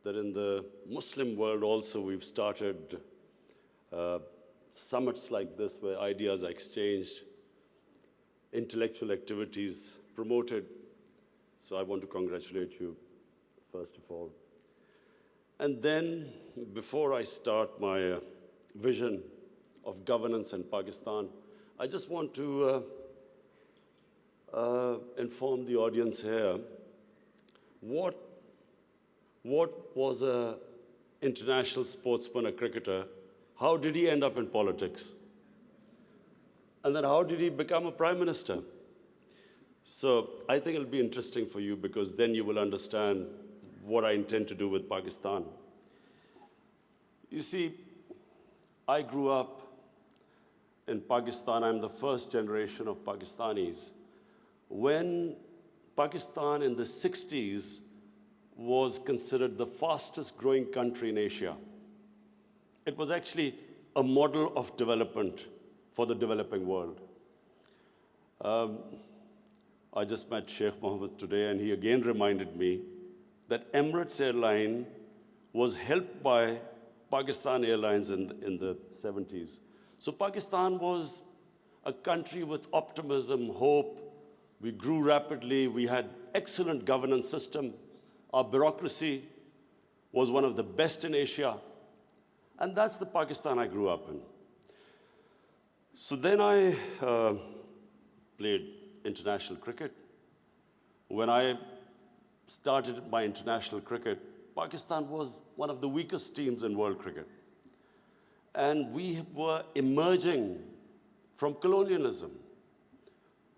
that in the Muslim world also we've started summits like this where ideas are exchanged, intellectual activities promoted. So I want to congratulate you, first of all. And then, before I start my vision of governance in Pakistan, I just want to inform the audience here what was an international sportsman, a cricketer, how did he end up in politics? And then how did he become a prime minister? So I think it'll be interesting for you because then you will understand what I intend to do with Pakistan. You see, I grew up in Pakistan. I'm the first generation of Pakistanis. When Pakistan in the 60s was considered the fastest growing country in Asia, it was actually a model of development for the developing world. I just met Sheikh Mohammed today, and he again reminded me that Emirates Airline was helped by Pakistan Airlines in the 70s. So Pakistan was a country with optimism, hope. We grew rapidly. We had excellent governance system. Our bureaucracy was one of the best in Asia. And that's the Pakistan I grew up in. So then I played international cricket. When I started my international cricket, Pakistan was one of the weakest teams in world cricket. And we were emerging from colonialism.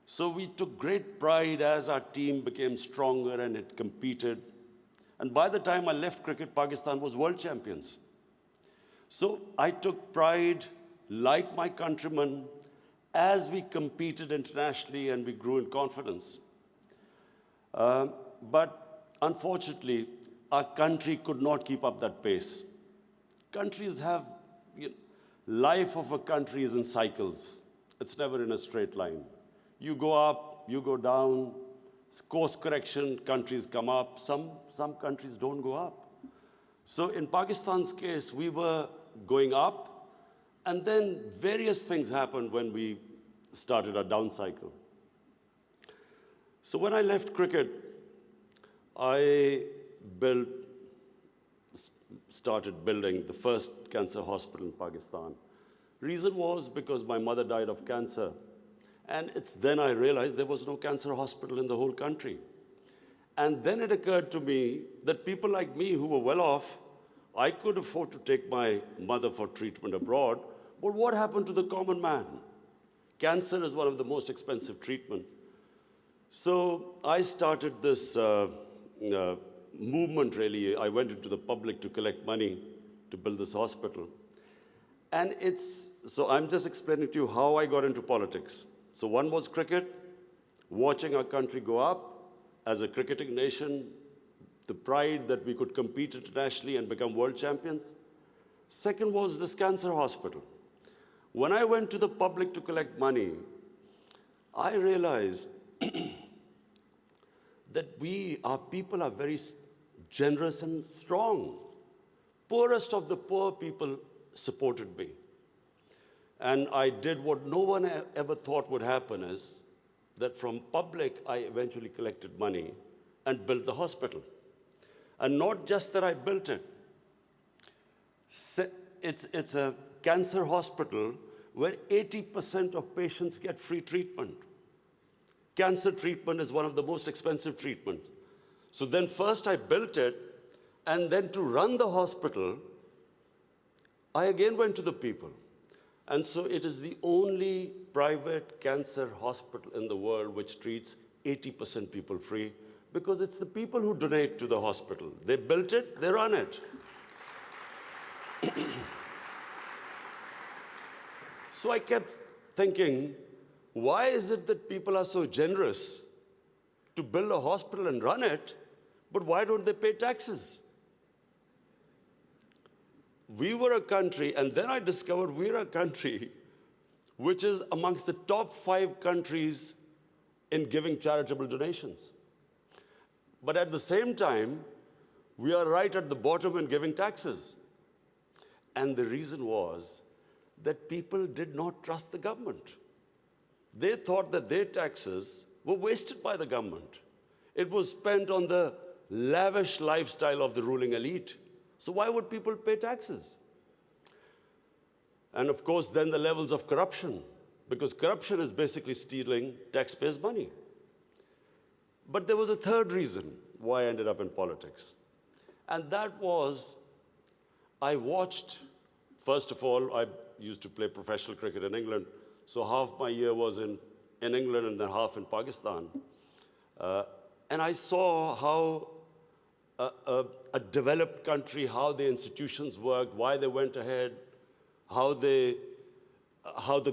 So we took great pride as our team became stronger and it competed. And by the time I left cricket, Pakistan was world champions. So I took pride, like my countrymen, as we competed internationally and we grew in confidence. But unfortunately, our country could not keep up that pace. Countries have, life of a country is in cycles. It's never in a straight line. You go up, you go down, course correction, countries come up, some countries don't go up. So in Pakistan's case, we were going up, and then various things happened when we started our down cycle. So when I left cricket, I started building the first cancer hospital in Pakistan. Reason was because my mother died of cancer. And it's then I realized there was no cancer hospital in the whole country. And then it occurred to me that people like me who were well off, I could afford to take my mother for treatment abroad, but what happened to the common man? Cancer is one of the most expensive treatments. So I started this movement, really. I went into the public to collect money to build this hospital. And so I'm just explaining to you how I got into politics. So one was cricket, watching our country go up as a cricketing nation, the pride that we could compete internationally and become world champions. Second was this cancer hospital. When I went to the public to collect money, I realized that our people are very generous and strong. Poorest of the poor people supported me. And I did what no one ever thought would happen, is that from public, I eventually collected money and built the hospital. And not just that I built it. It's a cancer hospital where 80% of patients get free treatment. Cancer treatment is one of the most expensive treatments. So then first I built it, and then to run the hospital, I again went to the people. And so it is the only private cancer hospital in the world which treats 80% people free, because it's the people who donate to the hospital. They built it, they run it. So I kept thinking, why is it that people are so generous to build a hospital and run it, but why don't they pay taxes? We were a country, and then I discovered we're a country which is amongst the top 5 countries in giving charitable donations. But at the same time, We are right at the bottom in giving taxes. And the reason was that people did not trust the government. They thought that their taxes were wasted by the government. It was spent on the lavish lifestyle of the ruling elite. So why would people pay taxes? And of course, then the levels of corruption, because corruption is basically stealing taxpayers' money. But there was a third reason why I ended up in politics. And that was, I watched, first of all, I used to play professional cricket in England, so half my year was in England and then half in Pakistan. And I saw how a developed country, how the institutions worked, why they went ahead, how the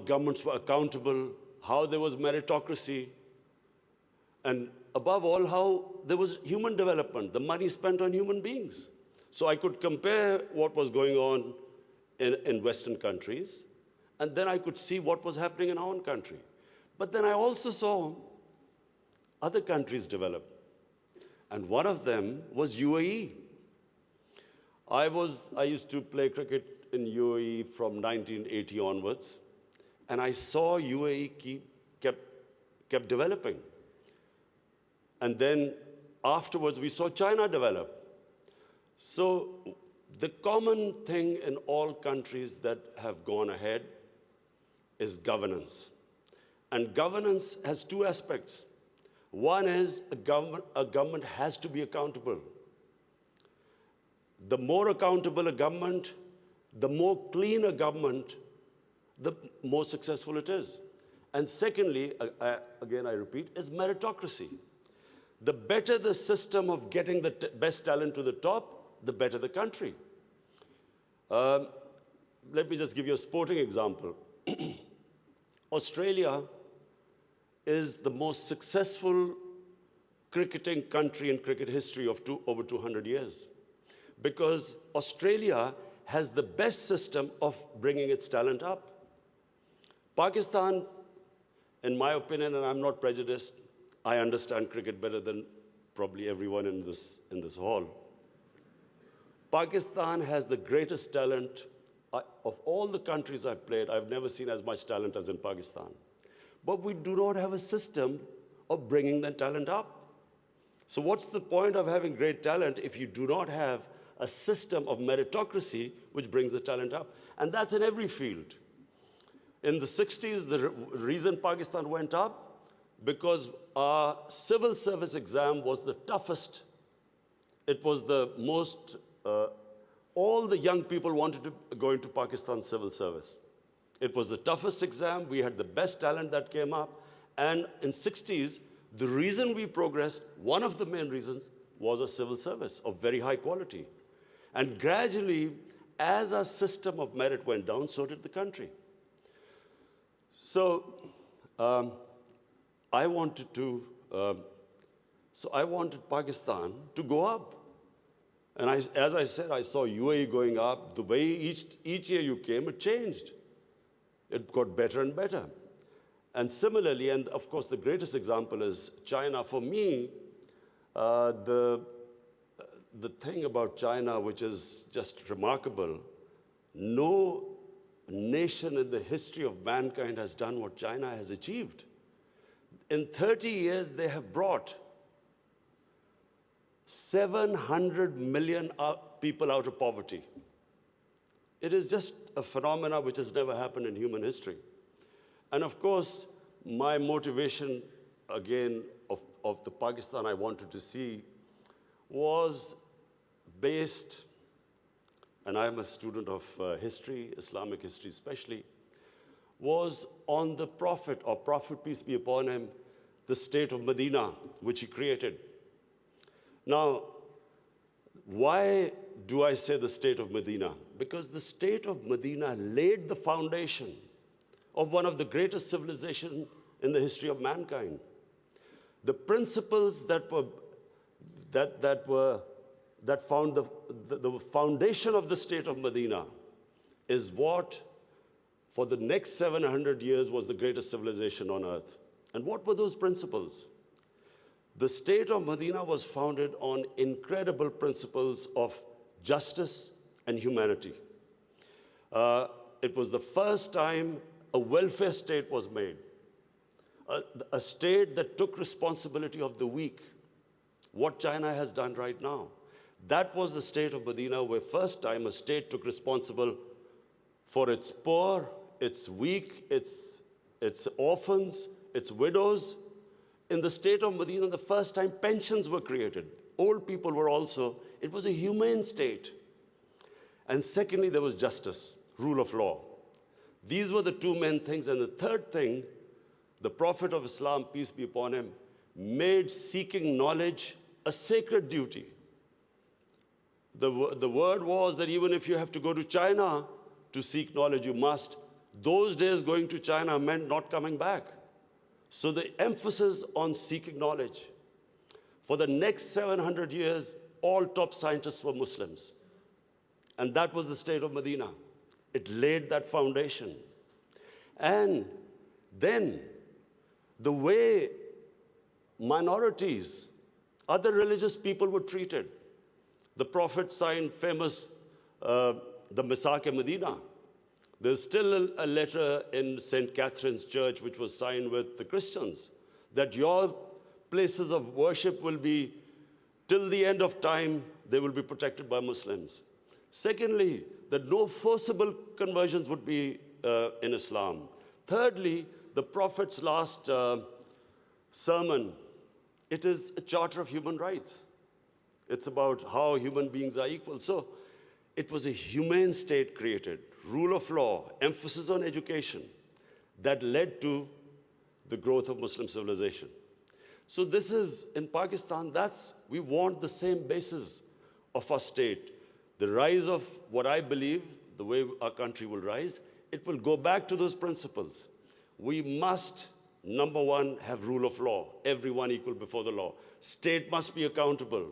governments were accountable, how there was meritocracy, and above all, how there was human development, the money spent on human beings. So I could compare what was going on in Western countries, and then I could see what was happening in our own country. But then I also saw other countries develop. And one of them was UAE. I used to play cricket in UAE from 1980 onwards, and I saw UAE kept developing. And then afterwards, we saw China develop. So the common thing in all countries that have gone ahead is governance. And governance has two aspects. One is a government has to be accountable. The more accountable a government, the more clean a government, the more successful it is. And secondly, again I repeat, is meritocracy. The better the system of getting the best talent to the top, the better the country. Let me just give you a sporting example. Australia is the most successful cricketing country in cricket history of over 200 years, because Australia has the best system of bringing its talent up. Pakistan, in my opinion, and I'm not prejudiced, I understand cricket better than probably everyone in this hall. Pakistan has the greatest talent. Of all the countries I've played, I've never seen as much talent as in Pakistan. But we do not have a system of bringing that talent up. So what's the point of having great talent if you do not have a system of meritocracy which brings the talent up? And that's in every field. In the 60s, the reason Pakistan went up, because our civil service exam was the toughest. It was the most, all the young people wanted to go into Pakistan civil service. It was the toughest exam. We had the best talent that came up. And in 60s, the reason we progressed, one of the main reasons, was a civil service of very high quality. And gradually, as our system of merit went down, so did the country. So I wanted Pakistan to go up. And as I said, I saw UAE going up. The way each year you came, it changed. It got better and better. And similarly, and of course the greatest example is China. For me, the thing about China, which is just remarkable, no nation in the history of mankind has done what China has achieved. In 30 years, they have brought 700 million people out of poverty. It is just a phenomena which has never happened in human history. And of course, my motivation, again, of the Pakistan I wanted to see was based, and I'm a student of history, Islamic history especially, was on the Prophet, or Prophet, peace be upon him, the state of Medina, which he created. Now, why do I say the state of Medina? Because the state of Medina laid the foundation of one of the greatest civilizations in the history of mankind. The principles that found the foundation of the state of Medina is what, for the next 700 years, was the greatest civilization on earth. And what were those principles? The state of Medina was founded on incredible principles of justice and humanity. It was the first time a welfare state was made, a state that took responsibility of the weak, what China has done right now. That was the state of Medina, where first time a state took responsible for its poor, its weak, its orphans, its widows. In the state of Medina, the first time pensions were created. Old people were also, it was a humane state. And secondly, there was justice, rule of law. These were the two main things. And the third thing, the Prophet of Islam, peace be upon him, made seeking knowledge a sacred duty. The word was that even if you have to go to China to seek knowledge, you must. Those days going to China meant not coming back. So the emphasis on seeking knowledge. For the next 700 years, all top scientists were Muslims. And that was the state of Medina. It laid that foundation. And then the way minorities, other religious people were treated. The Prophet signed famous, the Misaq-e-Medina. There's still a letter in St. Catherine's Church which was signed with the Christians that your places of worship will be, till the end of time, they will be protected by Muslims. Secondly, that no forcible conversions would be in Islam. Thirdly, the Prophet's last sermon, it is a charter of human rights. It's about how human beings are equal. So it was a humane state created, rule of law, emphasis on education, that led to the growth of Muslim civilization. So this is, in Pakistan, we want the same basis of our state. The rise of what I believe, the way our country will rise, it will go back to those principles. We must, number one, have rule of law, everyone equal before the law. State must be accountable.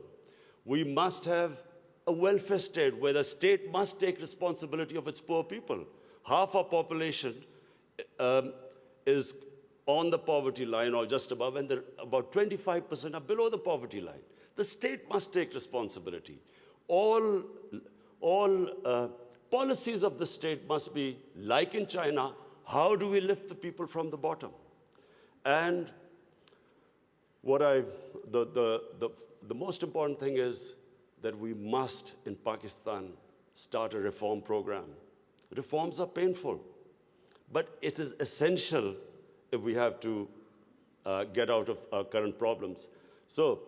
We must have a welfare state where the state must take responsibility of its poor people. Half our population is on the poverty line or just above, and about 25% are below the poverty line. The state must take responsibility. All policies of the state must be, like in China, how do we lift the people from the bottom? And the most important thing is that we must, in Pakistan, start a reform program. Reforms are painful, but it is essential if we have to get out of our current problems. So,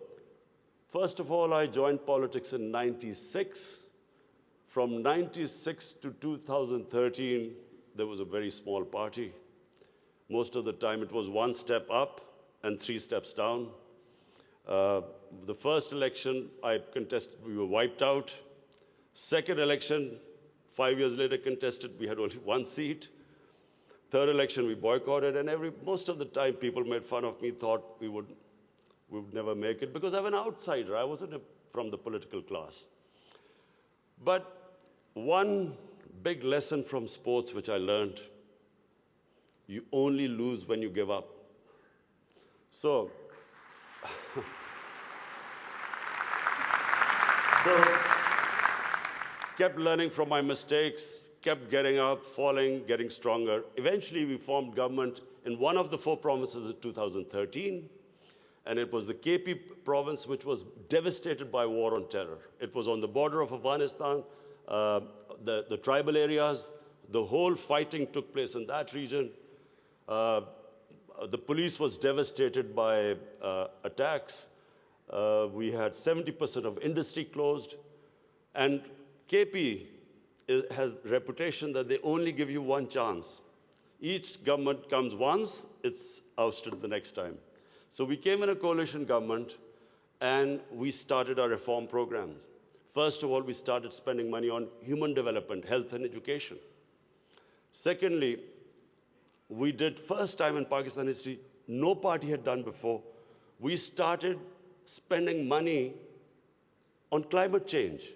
first of all, I joined politics in '96. From '96 to 2013, there was a very small party. Most of the time, it was one step up and 3 steps down. The first election I contested, we were wiped out. Second election, 5 years later contested, we had only 1 seat. Third election, we boycotted, and most of the time people made fun of me, thought we would never make it, because I'm an outsider. I wasn't from the political class. But one big lesson from sports which I learned, you only lose when you give up. So kept learning from my mistakes, kept getting up, falling, getting stronger. Eventually, we formed government in one of the 4 provinces in 2013, and it was the KP province, which was devastated by war on terror. It was on the border of Afghanistan, the tribal areas, the whole fighting took place in that region. The police was devastated by attacks. We had 70% of industry closed. And KP has a reputation that they only give you 1 chance. Each government comes once, it's ousted the next time. So we came in a coalition government, and we started our reform programs. First of all, we started spending money on human development, health and education. Secondly, we did, first time in Pakistan history, no party had done before, we started spending money on climate change.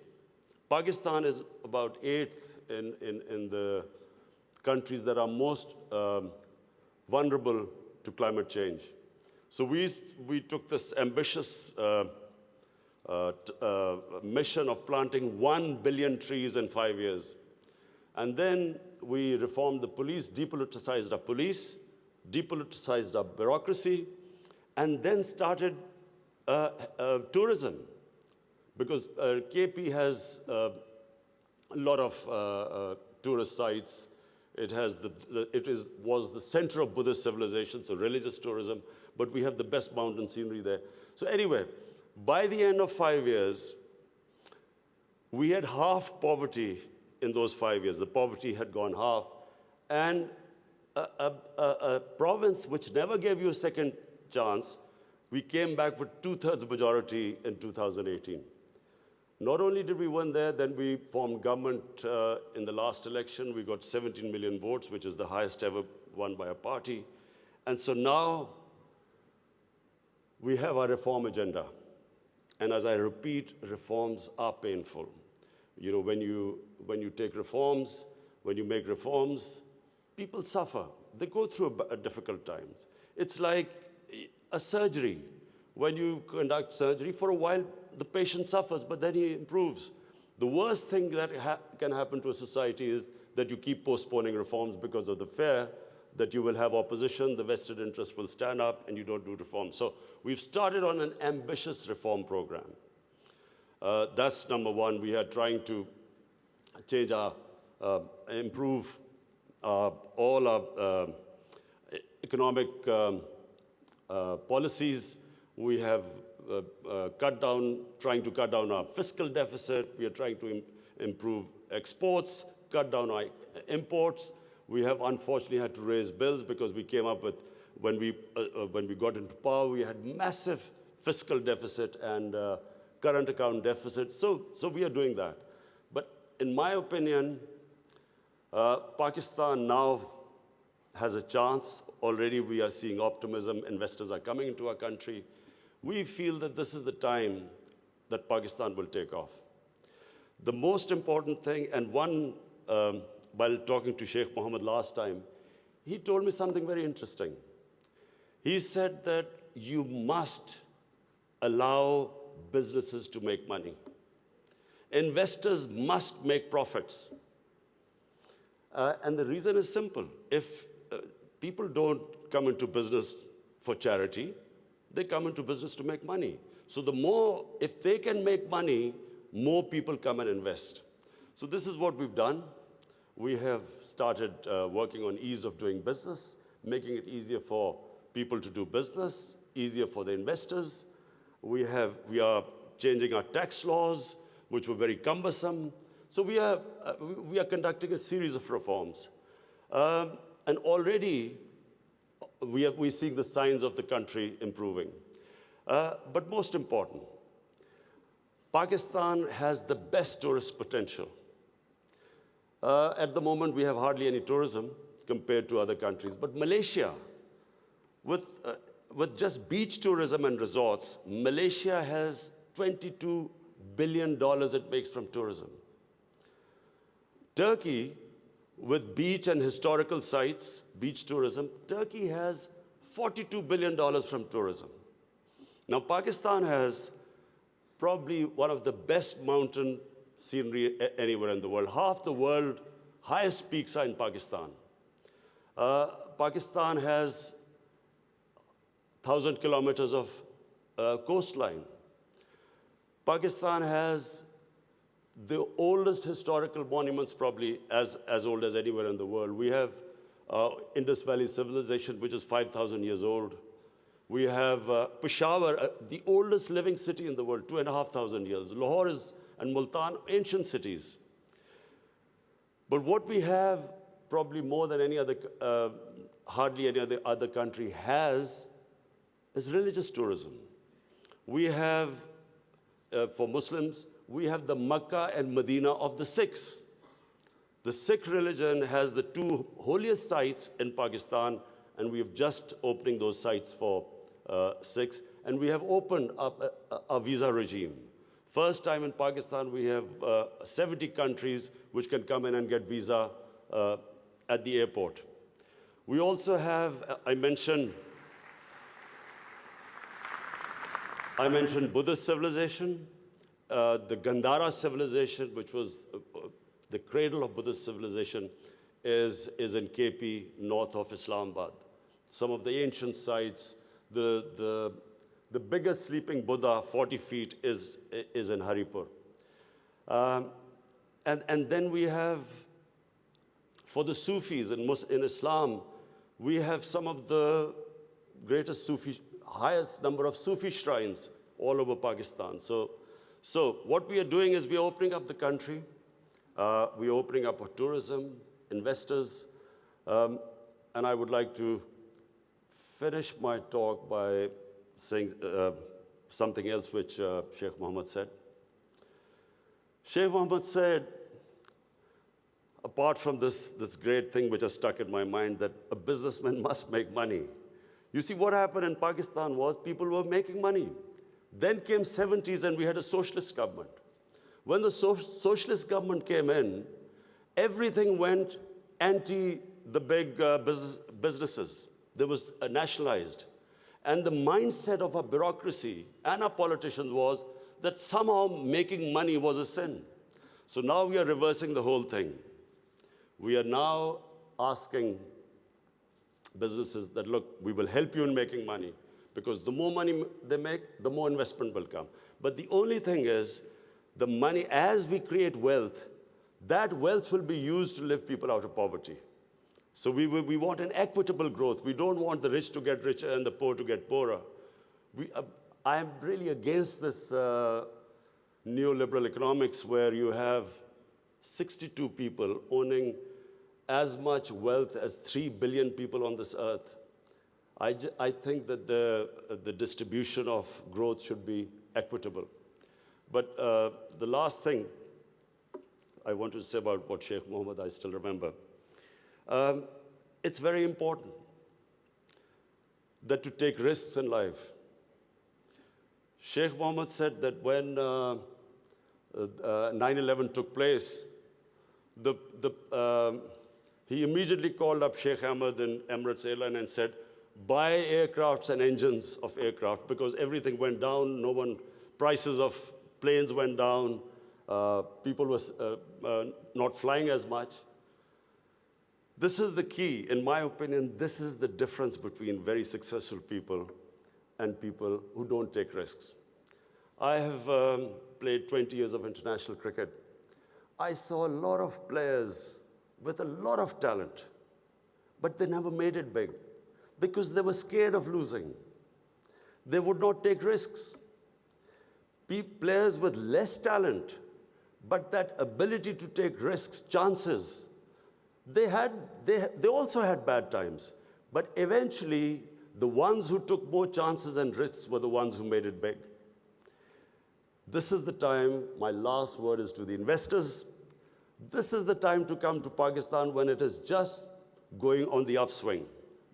Pakistan is about 8th in the countries that are most vulnerable to climate change. So we took this ambitious mission of planting 1 billion trees in 5 years. And then we reformed the police, depoliticized our police, depoliticized our bureaucracy, and then started tourism. Because KP has a lot of tourist sites. It has was the center of Buddhist civilization, so religious tourism, but we have the best mountain scenery there. So anyway, by the end of 5 years, we had half poverty in those 5 years. The poverty had gone half. And a province which never gave you a second chance, we came back with 2/3 majority in 2018. Not only did we win there, then we formed government in the last election. We got 17 million votes, which is the highest ever won by a party. And so now we have our reform agenda. And as I repeat, reforms are painful. You know, when you take reforms, when you make reforms, people suffer. They go through a difficult times. It's like a surgery. When you conduct surgery, for a while, the patient suffers, but then he improves. The worst thing that can happen to a society is that you keep postponing reforms because of the fear that you will have opposition, the vested interest will stand up, and you don't do reforms. So we've started on an ambitious reform program. That's number one. We are trying to change improve all our economic policies. We have trying to cut down our fiscal deficit. We are trying to improve exports, cut down our imports. We have unfortunately had to raise bills because we came up with, when we got into power, we had massive fiscal deficit and current account deficit. So we are doing that. But in my opinion, Pakistan now has a chance. Already we are seeing optimism. Investors are coming into our country. We feel that this is the time that Pakistan will take off. The most important thing, and while talking to Sheikh Mohammed last time, he told me something very interesting. He said that you must allow businesses to make money. Investors must make profits. And the reason is simple. If people don't come into business for charity, they come into business to make money. So if they can make money, more people come and invest. So this is what we've done. We have started working on ease of doing business, making it easier for people to do business, easier for the investors. We are changing our tax laws, which were very cumbersome. So we are conducting a series of reforms. And already, we're seeing the signs of the country improving. But most important, Pakistan has the best tourist potential. At the moment, we have hardly any tourism compared to other countries. But Malaysia, with just beach tourism and resorts, Malaysia has $22 billion it makes from tourism. Turkey, with beach and historical sites, beach tourism, Turkey has $42 billion from tourism. Now, Pakistan has probably one of the best mountain scenery anywhere in the world. Half the world's highest peaks are in Pakistan. Pakistan has 1,000 kilometers of coastline. Pakistan has the oldest historical monuments, probably as old as anywhere in the world. We have Indus Valley civilization, which is 5,000 years old. We have Peshawar, the oldest living city in the world, 2,500 years. Lahore and Multan, ancient cities. But what we have, probably more than any other, hardly any other country has, is religious tourism. We have, for Muslims, we have the Makkah and Medina of the Sikhs. The Sikh religion has the two holiest sites in Pakistan, and we have just opening those sites for Sikhs. And we have opened up a visa regime. First time in Pakistan, we have 70 countries which can come in and get visa at the airport. We also have, I mentioned, I mentioned Buddhist civilization, the Gandhara civilization, which was the cradle of Buddhist civilization, is in KP, north of Islamabad. Some of the ancient sites, the biggest sleeping Buddha, 40 feet, is in Haripur. And then we have, for the Sufis in Islam, we have some of the greatest Sufi, highest number of Sufi shrines all over Pakistan. So what we are doing is we are opening up the country. We are opening up for tourism, investors. And I would like to finish my talk by saying something else which Sheikh Mohammed said. Sheikh Mohammed said, apart from this great thing which has stuck in my mind, that a businessman must make money. You see, what happened in Pakistan was people were making money. Then came 70s and we had a socialist government. When the socialist government came in, everything went anti the big businesses. They was nationalized. And the mindset of our bureaucracy and our politicians was that somehow making money was a sin. So now we are reversing the whole thing. We are now asking businesses that, look, we will help you in making money, because the more money they make, the more investment will come. But the only thing is, the money, as we create wealth, that wealth will be used to lift people out of poverty. So we want an equitable growth. We don't want the rich to get richer and the poor to get poorer. I am really against this neoliberal economics where you have 62 people owning as much wealth as 3 billion people on this earth. I think that the distribution of growth should be equitable. But the last thing I want to say about what Sheikh Mohammed, I still remember. It's very important that to take risks in life. Sheikh Mohammed said that when 9/11 took place, he immediately called up Sheikh Ahmed in Emirates Airline and said, buy aircrafts and engines of aircraft, because everything went down. Prices of planes went down. People were not flying as much. This is the key. In my opinion, this is the difference between very successful people and people who don't take risks. I have played 20 years of international cricket. I saw a lot of players with a lot of talent, but they never made it big because they were scared of losing. They would not take risks. Players with less talent, but that ability to take risks, chances, they also had bad times. But eventually, the ones who took more chances and risks were the ones who made it big. This is the time, my last word is to the investors. This is the time to come to Pakistan when it is just going on the upswing.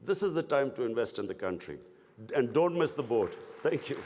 This is the time to invest in the country. And don't miss the boat. Thank you.